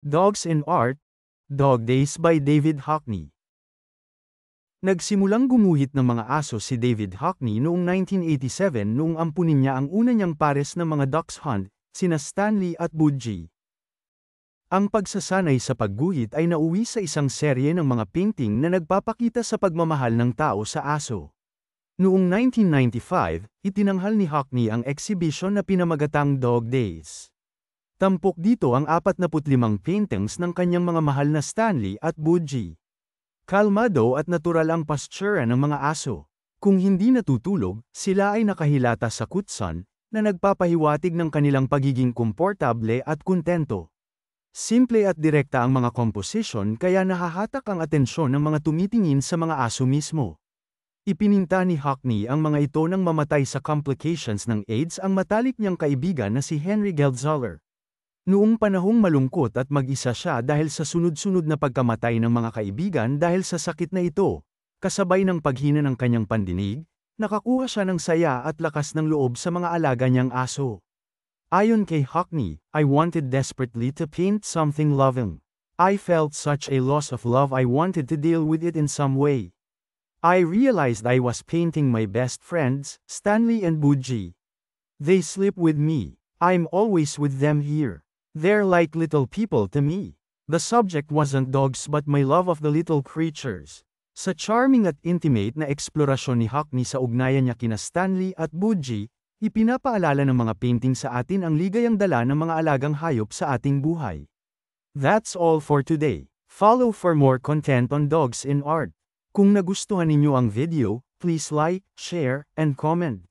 Dogs in Art, Dog Days by David Hockney. Nagsimulang gumuhit ng mga aso si David Hockney noong 1987 noong ampunin niya ang una niyang pares ng mga dachshund, sina Stanley at Budgie. Ang pagsasanay sa pagguhit ay nauwi sa isang serye ng mga painting na nagpapakita sa pagmamahal ng tao sa aso. Noong 1995, itinanghal ni Hockney ang exhibition na pinamagatang Dog Days. Tampok dito ang 45 paintings ng kanyang mga mahal na Stanley at Budgie. Kalmado at natural ang postura ng mga aso. Kung hindi natutulog, sila ay nakahilata sa kutson, na nagpapahiwatig ng kanilang pagiging komportable at kontento. Simple at direkta ang mga komposisyon kaya nahahatak ang atensyon ng mga tumitingin sa mga aso mismo. Ipininta ni Hockney ang mga ito nang mamatay sa complications ng AIDS ang matalik niyang kaibigan na si Henry Geldzahler. Noong panahong malungkot at mag-isa siya dahil sa sunod-sunod na pagkamatay ng mga kaibigan dahil sa sakit na ito, kasabay ng paghina ng kanyang pandinig, nakakuha siya ng saya at lakas ng loob sa mga alaga niyang aso. Ayon kay Hockney, I wanted desperately to paint something loving. I felt such a loss of love I wanted to deal with it in some way. I realized I was painting my best friends, Stanley and Budgie. They sleep with me. I'm always with them here. They're like little people to me. The subject wasn't dogs but my love of the little creatures. Sa charming at intimate na eksplorasyon ni Hockney sa ugnayan niya kina Stanley at Budgie, ipinapaalala ng mga painting sa atin ang ligayang dala ng mga alagang hayop sa ating buhay. That's all for today. Follow for more content on Dogs in Art. Kung nagustuhan ninyo ang video, please like, share, and comment.